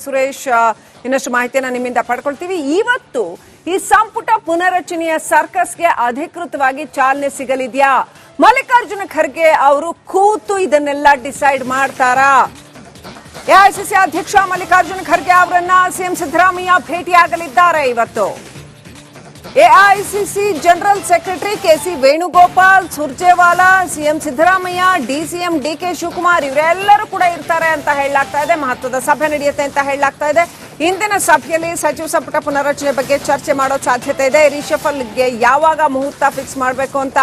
ಸುರೇಶ್, ಇನ್ನಷ್ಟು ಮಾಹಿತಿಯನ್ನ ನಿಮ್ಮಿಂದ ಪಡ್ಕೊಳ್ತೀವಿ. ಇವತ್ತು ಈ ಸಂಪುಟ ಪುನರಚನೆಯ ಸರ್ಕಸ್ಗೆ ಅಧಿಕೃತವಾಗಿ ಚಾಲನೆ ಸಿಗಲಿದೆಯಾ? ಮಲ್ಲಿಕಾರ್ಜುನ ಖರ್ಗೆ ಅವರು ಕೂತು ಇದನ್ನೆಲ್ಲ ಡಿಸೈಡ್ ಮಾಡ್ತಾರಾ? ಎಐಸಿಸಿ ಅಧ್ಯಕ್ಷ ಮಲ್ಲಿಕಾರ್ಜುನ ಖರ್ಗೆ ಅವರನ್ನ ಸಿಎಂ ಸಿದ್ದರಾಮಯ್ಯ ಭೇಟಿಯಾಗಲಿದ್ದಾರೆ. ಇವತ್ತು AICC general secretary KC Venugopal, Surjewala, CM Siddaramaiah, DCM DK Shivakumar ಇವರೆಲ್ಲರೂ ಕೂಡ ಇರ್ತಾರೆ ಅಂತ ಹೇಳಲಾಗ್ತಾ ಇದೆ. ಮಹತ್ವದ ಸಭೆ ನಡೆಯುತ್ತೆ ಅಂತ ಹೇಳಲಾಗ್ತಾ ಇದೆ. ಇಂದಿನ ಸಭೆಯಲ್ಲಿ ಸಚಿವ ಸಂಪುಟ ಪುನರಚನೆ ಬಗ್ಗೆ ಚರ್ಚೆ ಮಾಡೋ ಸಾಧ್ಯತೆ ಇದೆ. ರಿಷಫಲ್ಗೆ ಯಾವಾಗ ಮುಹೂರ್ತ ಫಿಕ್ಸ್ ಮಾಡಬೇಕು ಅಂತ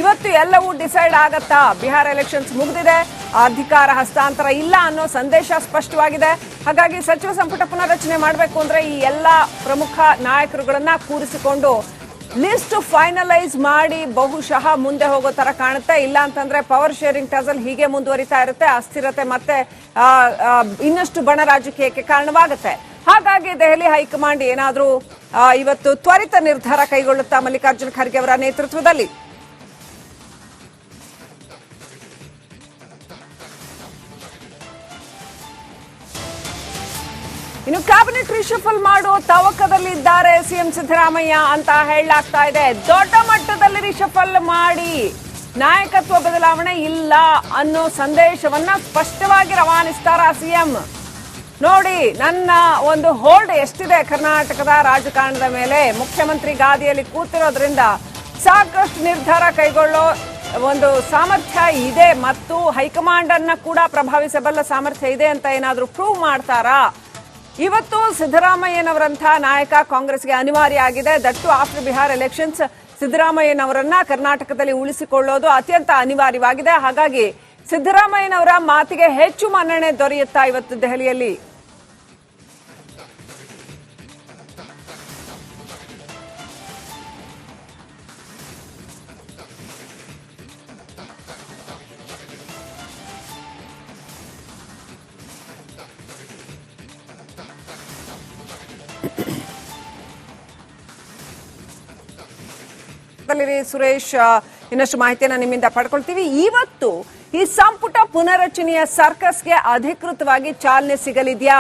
ಇವತ್ತು ಎಲ್ಲವೂ ಡಿಸೈಡ್ ಆಗತ್ತಾ? ಬಿಹಾರ ಎಲೆಕ್ಷನ್ಸ್ ಮುಗಿದಿದೆ, ಅಧಿಕಾರ ಹಸ್ತಾಂತರ ಇಲ್ಲ ಅನ್ನೋ ಸಂದೇಶ ಸ್ಪಷ್ಟವಾಗಿದೆ. ಹಾಗಾಗಿ ಸಚಿವ ಸಂಪುಟ ಪುನರಚನೆ ಮಾಡಬೇಕು ಅಂದ್ರೆ ಈ ಎಲ್ಲ ಪ್ರಮುಖ ನಾಯಕರುಗಳನ್ನ ಕೂರಿಸಿಕೊಂಡು ಲಿಸ್ಟ್ ಫೈನಲೈಸ್ ಮಾಡಿ ಬಹುಶಃ ಮುಂದೆ ಹೋಗೋ ತರ ಕಾಣುತ್ತೆ. ಇಲ್ಲ ಅಂತಂದ್ರೆ ಪವರ್ ಶೇರಿಂಗ್ ಟಸಲ್ ಹೀಗೆ ಮುಂದುವರಿತಾ ಇರುತ್ತೆ. ಅಸ್ಥಿರತೆ ಮತ್ತೆ ಇನ್ನಷ್ಟು ಬಣ ರಾಜಕೀಯಕ್ಕೆ ಕಾರಣವಾಗುತ್ತೆ. ಹಾಗಾಗಿ ದೆಹಲಿ ಹೈಕಮಾಂಡ್ ಏನಾದ್ರೂ ಇವತ್ತು ತ್ವರಿತ ನಿರ್ಧಾರ ಕೈಗೊಳ್ಳುತ್ತಾ ಮಲ್ಲಿಕಾರ್ಜುನ ಖರ್ಗೆ ಅವರ ನೇತೃತ್ವದಲ್ಲಿ? ಇನ್ನು ಕ್ಯಾಬಿನೆಟ್ ರಿಷಫಲ್ ಮಾಡೋ ತವಕದಲ್ಲಿದ್ದಾರೆ ಸಿಎಂ ಸಿದ್ದರಾಮಯ್ಯ ಅಂತ ಹೇಳಲಾಗ್ತಾ ಇದೆ. ದೊಡ್ಡ ಮಟ್ಟದಲ್ಲಿ ರಿಷಫಲ್ ಮಾಡಿ ನಾಯಕತ್ವ ಬದಲಾವಣೆ ಇಲ್ಲ ಅನ್ನೋ ಸಂದೇಶವನ್ನ ಸ್ಪಷ್ಟವಾಗಿ ರವಾನಿಸ್ತಾರ ಸಿಎಂ. ನೋಡಿ, ನನ್ನ ಒಂದು ಹೋಲ್ಡ್ ಎಷ್ಟಿದೆ ಕರ್ನಾಟಕದ ರಾಜಕಾರಣದ ಮೇಲೆ, ಮುಖ್ಯಮಂತ್ರಿ ಗಾದಿಯಲ್ಲಿ ಕೂತಿರೋದ್ರಿಂದ ಸಾಕಷ್ಟು ನಿರ್ಧಾರ ಕೈಗೊಳ್ಳೋ ಒಂದು ಸಾಮರ್ಥ್ಯ ಇದೆ ಮತ್ತು ಹೈಕಮಾಂಡ್ ಅನ್ನ ಕೂಡ ಪ್ರಭಾವಿಸಬಲ್ಲ ಸಾಮರ್ಥ್ಯ ಇದೆ ಅಂತ ಏನಾದ್ರೂ ಪ್ರೂವ್ ಮಾಡ್ತಾರಾ? ಇವತ್ತು ಸಿದ್ದರಾಮಯ್ಯನವರಂಥ ನಾಯಕ ಕಾಂಗ್ರೆಸ್ಗೆ ಅನಿವಾರ್ಯ ಆಗಿದೆ. ದಟ್ಟು ಆಫ್ಟರ್ ಬಿಹಾರ್ ಎಲೆಕ್ಷನ್ಸ್ ಸಿದ್ದರಾಮಯ್ಯನವರನ್ನ ಕರ್ನಾಟಕದಲ್ಲಿ ಉಳಿಸಿಕೊಳ್ಳೋದು ಅತ್ಯಂತ ಅನಿವಾರ್ಯವಾಗಿದೆ. ಹಾಗಾಗಿ ಸಿದ್ದರಾಮಯ್ಯನವರ ಮಾತಿಗೆ ಹೆಚ್ಚು ಮನ್ನಣೆ ದೊರೆಯುತ್ತಾ ಇವತ್ತು ದೆಹಲಿಯಲ್ಲಿ? ಸುರೇಶ್, ಇನ್ನಷ್ಟು ಮಾಹಿತಿಯನ್ನ ನಿಮ್ಮಿಂದ ಪಡ್ಕೊಳ್ತೀವಿ. ಇವತ್ತು ಈ ಸಂಪುಟ ಪುನರಚನೆಯ ಸರ್ಕಸ್ಗೆ ಅಧಿಕೃತವಾಗಿ ಚಾಲನೆ ಸಿಗಲಿದೆಯಾ?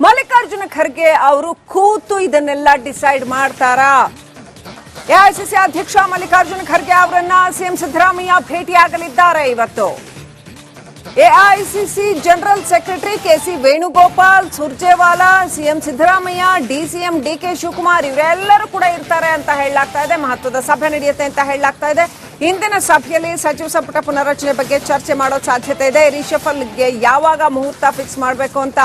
ಮಲ್ಲಿಕಾರ್ಜುನ ಖರ್ಗೆ ಅವರು ಕೂತು ಇದನ್ನೆಲ್ಲ ಡಿಸೈಡ್ ಮಾಡ್ತಾರಾ? ಎಐಸಿಸಿ ಅಧ್ಯಕ್ಷ ಮಲ್ಲಿಕಾರ್ಜುನ ಖರ್ಗೆ ಅವರನ್ನ ಸಿಎಂ ಸಿದ್ದರಾಮಯ್ಯ ಭೇಟಿಯಾಗಲಿದ್ದಾರೆ. ಇವತ್ತು AICC general secretary KC Venugopal, Surjewala, CM Siddaramaiah, DCM DK Shivakumar ಇವರೆಲ್ಲರೂ ಕೂಡ ಇರ್ತಾರೆ ಅಂತ ಹೇಳಲಾಗ್ತಾ ಇದೆ. ಮಹತ್ವದ ಸಭೆ ನಡೆಯುತ್ತೆ ಅಂತ ಹೇಳಲಾಗ್ತಾ ಇದೆ. ಇಂದಿನ ಸಭೆಯಲ್ಲಿ ಸಚಿವ ಸಂಪುಟ ಪುನರಚನೆ ಬಗ್ಗೆ ಚರ್ಚೆ ಮಾಡೋ ಸಾಧ್ಯತೆ ಇದೆ. ರಿಷಫಲ್ಗೆ ಯಾವಾಗ ಮುಹೂರ್ತ ಫಿಕ್ಸ್ ಮಾಡಬೇಕು ಅಂತ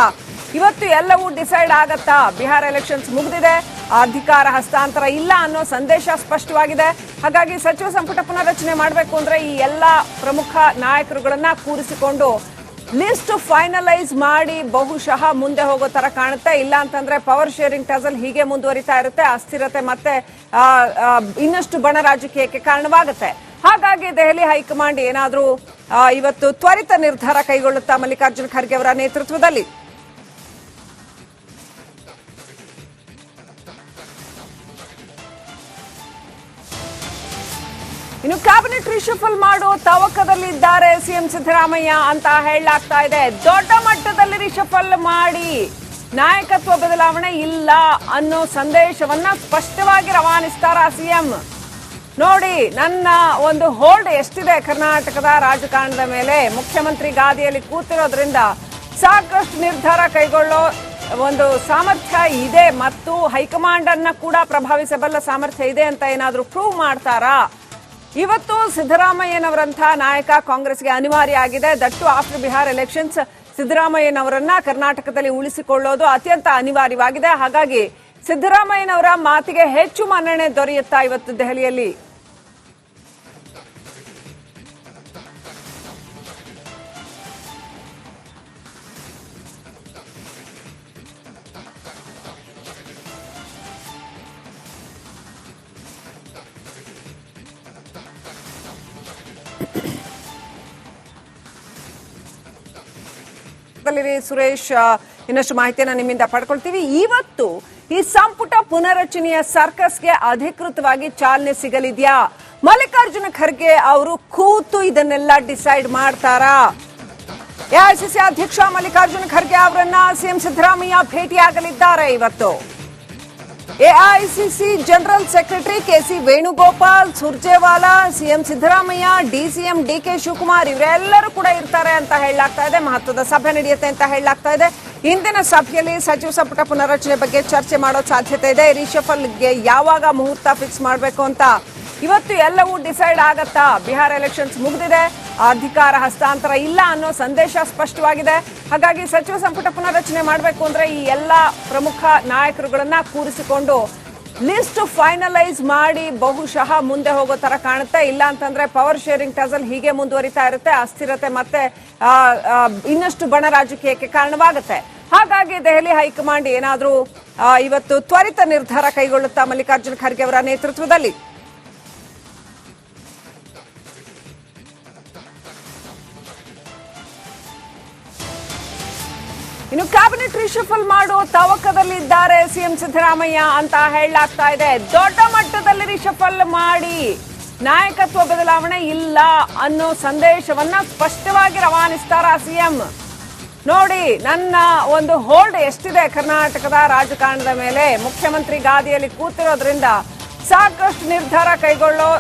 ಇವತ್ತು ಎಲ್ಲವೂ ಡಿಸೈಡ್ ಆಗತ್ತಾ? ಬಿಹಾರ ಎಲೆಕ್ಷನ್ಸ್ ಮುಗಿದಿದೆ, ಅಧಿಕಾರ ಹಸ್ತಾಂತರ ಇಲ್ಲ ಅನ್ನೋ ಸಂದೇಶ ಸ್ಪಷ್ಟವಾಗಿದೆ. ಹಾಗಾಗಿ ಸಚಿವ ಸಂಪುಟ ಪುನರಚನೆ ಮಾಡಬೇಕು ಅಂದ್ರೆ ಈ ಎಲ್ಲ ಪ್ರಮುಖ ನಾಯಕರುಗಳನ್ನ ಕೂರಿಸಿಕೊಂಡು ಲಿಸ್ಟ್ ಫೈನಲೈಸ್ ಮಾಡಿ ಬಹುಶಃ ಮುಂದೆ ಹೋಗೋ ತರ ಕಾಣುತ್ತೆ. ಇಲ್ಲ ಅಂತಂದ್ರೆ ಪವರ್ ಶೇರಿಂಗ್ ಟಸಲ್ ಹೀಗೆ ಮುಂದುವರಿತಾ ಇರುತ್ತೆ. ಅಸ್ಥಿರತೆ ಮತ್ತೆ ಇನ್ನಷ್ಟು ಬಣ ರಾಜಕೀಯಕ್ಕೆ ಕಾರಣವಾಗುತ್ತೆ. ಹಾಗಾಗಿ ದೆಹಲಿ ಹೈಕಮಾಂಡ್ ಏನಾದ್ರೂ ಇವತ್ತು ತ್ವರಿತ ನಿರ್ಧಾರ ಕೈಗೊಳ್ಳುತ್ತಾ ಮಲ್ಲಿಕಾರ್ಜುನ ಖರ್ಗೆ ಅವರ ನೇತೃತ್ವದಲ್ಲಿ? ಇನ್ನು ಕ್ಯಾಬಿನೆಟ್ ರಿಷಫಲ್ ಮಾಡೋ ತವಕದಲ್ಲಿದ್ದಾರೆ ಸಿಎಂ ಸಿದ್ದರಾಮಯ್ಯ ಅಂತ ಹೇಳಲಾಗ್ತಾ ಇದೆ. ದೊಡ್ಡ ಮಟ್ಟದಲ್ಲಿ ರಿಷಫಲ್ ಮಾಡಿ ನಾಯಕತ್ವ ಬದಲಾವಣೆ ಇಲ್ಲ ಅನ್ನೋ ಸಂದೇಶವನ್ನ ಸ್ಪಷ್ಟವಾಗಿ ರವಾನಿಸ್ತಾರ ಸಿಎಂ. ನೋಡಿ, ನನ್ನ ಒಂದು ಹೋಲ್ಡ್ ಎಷ್ಟಿದೆ ಕರ್ನಾಟಕದ ರಾಜಕಾರಣದ ಮೇಲೆ, ಮುಖ್ಯಮಂತ್ರಿ ಗಾದಿಯಲ್ಲಿ ಕೂತಿರೋದ್ರಿಂದ ಸಾಕಷ್ಟು ನಿರ್ಧಾರ ಕೈಗೊಳ್ಳೋ ಒಂದು ಸಾಮರ್ಥ್ಯ ಇದೆ ಮತ್ತು ಹೈಕಮಾಂಡ್ ಅನ್ನ ಕೂಡ ಪ್ರಭಾವಿಸಬಲ್ಲ ಸಾಮರ್ಥ್ಯ ಇದೆ ಅಂತ ಏನಾದ್ರೂ ಪ್ರೂವ್ ಮಾಡ್ತಾರಾ? ಇವತ್ತು ಸಿದ್ದರಾಮಯ್ಯನವರಂಥ ನಾಯಕ ಕಾಂಗ್ರೆಸ್ಗೆ ಅನಿವಾರ್ಯ ಆಗಿದೆ. ದಟ್ಟು ಆಫ್ಟರ್ ಬಿಹಾರ್ ಎಲೆಕ್ಷನ್ಸ್ ಸಿದ್ದರಾಮಯ್ಯನವರನ್ನ ಕರ್ನಾಟಕದಲ್ಲಿ ಉಳಿಸಿಕೊಳ್ಳೋದು ಅತ್ಯಂತ ಅನಿವಾರ್ಯವಾಗಿದೆ. ಹಾಗಾಗಿ ಸಿದ್ದರಾಮಯ್ಯನವರ ಮಾತಿಗೆ ಹೆಚ್ಚು ಮನ್ನಣೆ ದೊರೆಯುತ್ತಾ ಇವತ್ತು ದೆಹಲಿಯಲ್ಲಿ? ಸುರೇಶ್, ಇನ್ನಷ್ಟು ಮಾಹಿತಿಯನ್ನ ನಿಮ್ಮಿಂದ ಪಡ್ಕೊಳ್ತೀವಿ. ಇವತ್ತು ಈ ಸಂಪುಟ ಪುನರಚನೆಯ ಸರ್ಕಸ್ಗೆ ಅಧಿಕೃತವಾಗಿ ಚಾಲನೆ ಸಿಗಲಿದೆಯಾ? ಮಲ್ಲಿಕಾರ್ಜುನ ಖರ್ಗೆ ಅವರು ಕೂತು ಇದನ್ನೆಲ್ಲ ಡಿಸೈಡ್ ಮಾಡ್ತಾರಾ? ಎಐಸಿಸಿ ಅಧ್ಯಕ್ಷ ಮಲ್ಲಿಕಾರ್ಜುನ ಖರ್ಗೆ ಅವರನ್ನ ಸಿಎಂ ಸಿದ್ದರಾಮಯ್ಯ ಭೇಟಿಯಾಗಲಿದ್ದಾರೆ ಇವತ್ತು. AICC general secretary KC Venugopal, Surjewala, CM Siddaramaiah, DCM DK Shivakumar ಇವರೆಲ್ಲರೂ ಕೂಡ ಇರ್ತಾರೆ ಅಂತ ಹೇಳಲಾಗ್ತಾ ಇದೆ. ಮಹತ್ವದ ಸಭೆ ನಡೆಯುತ್ತೆ ಅಂತ ಹೇಳಲಾಗ್ತಾ ಇದೆ. ಇಂದಿನ ಸಭೆಯಲ್ಲಿ ಸಚಿವ ಸಂಪುಟ ಪುನರ್ರಚನೆ ಬಗ್ಗೆ ಚರ್ಚೆ ಮಾಡೋ ಸಾಧ್ಯತೆ ಇದೆ. ರಿಷಫಲ್ಗೆ ಯಾವಾಗ ಮುಹೂರ್ತ ಫಿಕ್ಸ್ ಮಾಡಬೇಕು ಅಂತ ಇವತ್ತು ಎಲ್ಲವೂ ಡಿಸೈಡ್ ಆಗತ್ತಾ? ಬಿಹಾರ ಎಲೆಕ್ಷನ್ಸ್ ಮುಗಿದಿದೆ, ಅಧಿಕಾರ ಹಸ್ತಾಂತರ ಇಲ್ಲ ಅನ್ನೋ ಸಂದೇಶ ಸ್ಪಷ್ಟವಾಗಿದೆ. ಹಾಗಾಗಿ ಸಚಿವ ಸಂಪುಟ ಪುನರ್ರಚನೆ ಮಾಡಬೇಕು ಅಂದ್ರೆ ಈ ಎಲ್ಲ ಪ್ರಮುಖ ನಾಯಕರುಗಳನ್ನ ಕೂರಿಸಿಕೊಂಡು ಲಿಸ್ಟ್ ಫೈನಲೈಸ್ ಮಾಡಿ ಬಹುಶಃ ಮುಂದೆ ಹೋಗೋ ತರ ಕಾಣುತ್ತೆ. ಇಲ್ಲ ಅಂತಂದ್ರೆ ಪವರ್ ಶೇರಿಂಗ್ ಟಜಲ್ ಹೀಗೆ ಮುಂದುವರಿತಾ ಇರುತ್ತೆ. ಅಸ್ಥಿರತೆ ಮತ್ತೆ ಇನ್ನಷ್ಟು ಬಣ ರಾಜಕೀಯಕ್ಕೆ ಕಾರಣವಾಗುತ್ತೆ. ಹಾಗಾಗಿ ದೆಹಲಿ ಹೈಕಮಾಂಡ್ ಏನಾದ್ರೂ ಇವತ್ತು ತ್ವರಿತ ನಿರ್ಧಾರ ಕೈಗೊಳ್ಳುತ್ತಾ ಮಲ್ಲಿಕಾರ್ಜುನ ಖರ್ಗೆ ಅವರ ನೇತೃತ್ವದಲ್ಲಿ? ಇನ್ನು ಕ್ಯಾಬಿನೆಟ್ ರಿಷಫಲ್ ಮಾಡೋ ತವಕದಲ್ಲಿದ್ದಾರೆ ಸಿಎಂ ಸಿದ್ದರಾಮಯ್ಯ ಅಂತ ಹೇಳಲಾಗ್ತಾ ಇದೆ. ದೊಡ್ಡ ಮಟ್ಟದಲ್ಲಿ ರಿಷಫಲ್ ಮಾಡಿ ನಾಯಕತ್ವ ಬದಲಾವಣೆ ಇಲ್ಲ ಅನ್ನೋ ಸಂದೇಶವನ್ನ ಸ್ಪಷ್ಟವಾಗಿ ರವಾನಿಸ್ತಾರ ಸಿಎಂ. ನೋಡಿ, ನನ್ನ ಒಂದು ಹೋಲ್ಡ್ ಎಷ್ಟಿದೆ ಕರ್ನಾಟಕದ ರಾಜಕಾರಣದ ಮೇಲೆ, ಮುಖ್ಯಮಂತ್ರಿ ಗಾದಿಯಲ್ಲಿ ಕೂತಿರೋದ್ರಿಂದ ಸಾಕಷ್ಟು ನಿರ್ಧಾರ ಕೈಗೊಳ್ಳೋ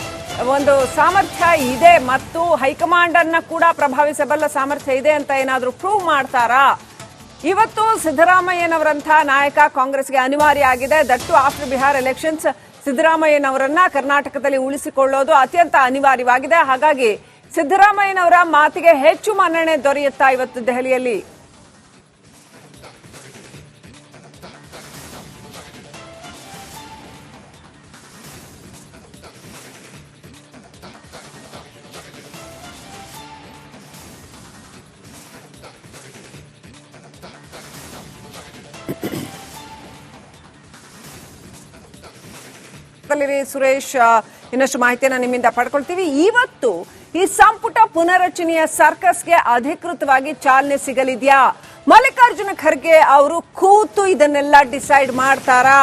ಒಂದು ಸಾಮರ್ಥ್ಯ ಇದೆ ಮತ್ತು ಹೈಕಮಾಂಡ್ ಅನ್ನ ಕೂಡ ಪ್ರಭಾವಿಸಬಲ್ಲ ಸಾಮರ್ಥ್ಯ ಇದೆ ಅಂತ ಏನಾದ್ರೂ ಪ್ರೂವ್ ಮಾಡ್ತಾರಾ? ಇವತ್ತು ಸಿದ್ದರಾಮಯ್ಯನವರಂತಹ ನಾಯಕ ಕಾಂಗ್ರೆಸ್ಗೆ ಅನಿವಾರ್ಯ ಆಗಿದೆ. ದಟ್ಟು ಆಫ್ಟರ್ ಬಿಹಾರ್ ಎಲೆಕ್ಷನ್ಸ್ ಸಿದ್ದರಾಮಯ್ಯನವರನ್ನ ಕರ್ನಾಟಕದಲ್ಲಿ ಉಳಿಸಿಕೊಳ್ಳೋದು ಅತ್ಯಂತ ಅನಿವಾರ್ಯವಾಗಿದೆ. ಹಾಗಾಗಿ ಸಿದ್ದರಾಮಯ್ಯನವರ ಮಾತಿಗೆ ಹೆಚ್ಚು ಮನ್ನಣೆ ದೊರೆಯುತ್ತಾ ಇವತ್ತು ದೆಹಲಿಯಲ್ಲಿ? ಸುರೇಶ್, ಇನ್ನಷ್ಟು ಮಾಹಿತಿಯನ್ನು ನಿಮ್ಮಿಂದ ಪಡ್ಕೊಳ್ತೀವಿ. ಇವತ್ತು ಈ ಸಂಪುಟ ಪುನರಚನೆಯ ಸರ್ಕಸ್ಗೆ ಅಧಿಕೃತವಾಗಿ ಚಾಲನೆ ಸಿಗಲಿದೆಯಾ? ಮಲ್ಲಿಕಾರ್ಜುನ ಖರ್ಗೆ ಅವರು ಕೂತು ಇದನ್ನೆಲ್ಲ ಡಿಸೈಡ್ ಮಾಡ್ತಾರಾ?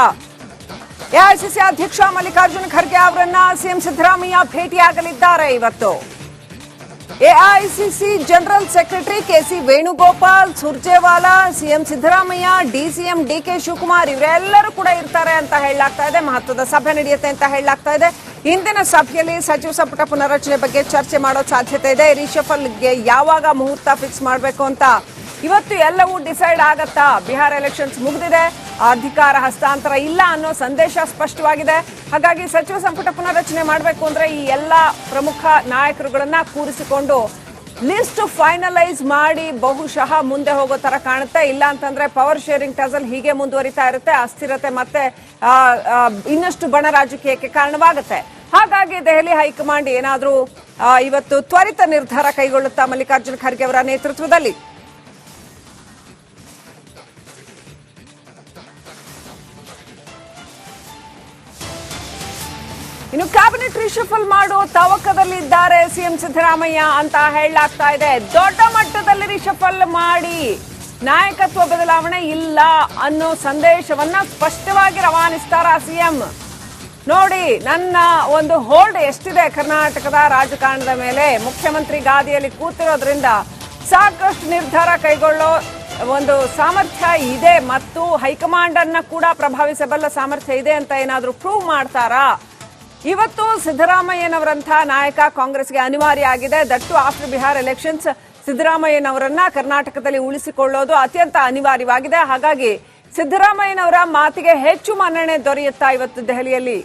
ಎಐಸಿಸಿ ಅಧ್ಯಕ್ಷ ಮಲ್ಲಿಕಾರ್ಜುನ ಖರ್ಗೆ ಅವರನ್ನ ಸಿಎಂ ಸಿದ್ದರಾಮಯ್ಯ ಭೇಟಿಯಾಗಲಿದ್ದಾರೆ ಇವತ್ತು. AICC general secretary KC Venugopal, Surjewala, CM Siddaramaiah, DCM DK Shivakumar ಇವರೆಲ್ಲರೂ ಕೂಡ ಇರ್ತಾರೆ ಅಂತ ಹೇಳಲಾಗ್ತಾ ಇದೆ. ಮಹತ್ವದ ಸಭೆ ನಡೆಯುತ್ತೆ ಅಂತ ಹೇಳಲಾಗ್ತಾ ಇದೆ. ಇಂದಿನ ಸಭೆಯಲ್ಲಿ ಸಚಿವ ಸಂಪುಟ ಪುನರ್ರಚನೆ ಬಗ್ಗೆ ಚರ್ಚೆ ಮಾಡೋ ಸಾಧ್ಯತೆ ಇದೆ. ರಿಷಫಲ್ಗೆ ಯಾವಾಗ ಮುಹೂರ್ತ ಫಿಕ್ಸ್ ಮಾಡಬೇಕು ಅಂತ ಇವತ್ತು ಎಲ್ಲವೂ ಡಿಸೈಡ್ ಆಗತ್ತಾ? ಬಿಹಾರ ಎಲೆಕ್ಷನ್ಸ್ ಮುಗಿದಿದೆ, ಅಧಿಕಾರ ಹಸ್ತಾಂತರ ಇಲ್ಲ ಅನ್ನೋ ಸಂದೇಶ ಸ್ಪಷ್ಟವಾಗಿದೆ. ಹಾಗಾಗಿ ಸಚಿವ ಸಂಪುಟ ಪುನರ್ರಚನೆ ಮಾಡಬೇಕು ಅಂದ್ರೆ ಈ ಎಲ್ಲ ಪ್ರಮುಖ ನಾಯಕರುಗಳನ್ನ ಕೂರಿಸಿಕೊಂಡು ಲಿಸ್ಟ್ ಫೈನಲೈಸ್ ಮಾಡಿ ಬಹುಶಃ ಮುಂದೆ ಹೋಗೋ ತರ ಕಾಣುತ್ತೆ. ಇಲ್ಲ ಅಂತಂದ್ರೆ ಪವರ್ ಶೇರಿಂಗ್ ಟಜಲ್ ಹೀಗೆ ಮುಂದುವರಿತಾ ಇರುತ್ತೆ. ಅಸ್ಥಿರತೆ ಮತ್ತೆ ಇನ್ನಷ್ಟು ಬಣ ರಾಜಕೀಯಕ್ಕೆ ಕಾರಣವಾಗುತ್ತೆ. ಹಾಗಾಗಿ ದೆಹಲಿ ಹೈಕಮಾಂಡ್ ಏನಾದ್ರೂ ಇವತ್ತು ತ್ವರಿತ ನಿರ್ಧಾರ ಕೈಗೊಳ್ಳುತ್ತಾ ಮಲ್ಲಿಕಾರ್ಜುನ ಖರ್ಗೆ ಅವರ ನೇತೃತ್ವದಲ್ಲಿ? ಇನ್ನು ಕ್ಯಾಬಿನೆಟ್ ರಿಷಫಲ್ ಮಾಡೋ ತವಕದಲ್ಲಿದ್ದಾರೆ ಸಿಎಂ ಸಿದ್ದರಾಮಯ್ಯ ಅಂತ ಹೇಳಲಾಗ್ತಾ ಇದೆ. ದೊಡ್ಡ ಮಟ್ಟದಲ್ಲಿ ರಿಷಫಲ್ ಮಾಡಿ ನಾಯಕತ್ವ ಬದಲಾವಣೆ ಇಲ್ಲ ಅನ್ನೋ ಸಂದೇಶವನ್ನ ಸ್ಪಷ್ಟವಾಗಿ ರವಾನಿಸ್ತಾರ ಸಿಎಂ. ನೋಡಿ, ನನ್ನ ಒಂದು ಹೋಲ್ಡ್ ಎಷ್ಟಿದೆ ಕರ್ನಾಟಕದ ರಾಜಕಾರಣದ ಮೇಲೆ, ಮುಖ್ಯಮಂತ್ರಿ ಗಾದಿಯಲ್ಲಿ ಕೂತಿರೋದ್ರಿಂದ ಸಾಕಷ್ಟು ನಿರ್ಧಾರ ಕೈಗೊಳ್ಳೋ ಒಂದು ಸಾಮರ್ಥ್ಯ ಇದೆ ಮತ್ತು ಹೈಕಮಾಂಡ್ ಅನ್ನ ಕೂಡ ಪ್ರಭಾವಿಸಬಲ್ಲ ಸಾಮರ್ಥ್ಯ ಇದೆ ಅಂತ ಏನಾದ್ರೂ ಪ್ರೂವ್ ಮಾಡ್ತಾರಾ? ಇವತ್ತು ಸಿದ್ದರಾಮಯ್ಯನವರಂತಹ ನಾಯಕ ಕಾಂಗ್ರೆಸ್ಗೆ ಅನಿವಾರ್ಯ ಆಗಿದೆ. ದಟ್ಟು ಆಫ್ಟರ್ ಬಿಹಾರ್ ಎಲೆಕ್ಷನ್ಸ್ ಸಿದ್ದರಾಮಯ್ಯನವರನ್ನ ಕರ್ನಾಟಕದಲ್ಲಿ ಉಳಿಸಿಕೊಳ್ಳೋದು ಅತ್ಯಂತ ಅನಿವಾರ್ಯವಾಗಿದೆ. ಹಾಗಾಗಿ ಸಿದ್ದರಾಮಯ್ಯನವರ ಮಾತಿಗೆ ಹೆಚ್ಚು ಮನ್ನಣೆ ದೊರೆಯುತ್ತಾ ಇವತ್ತು ದೆಹಲಿಯಲ್ಲಿ?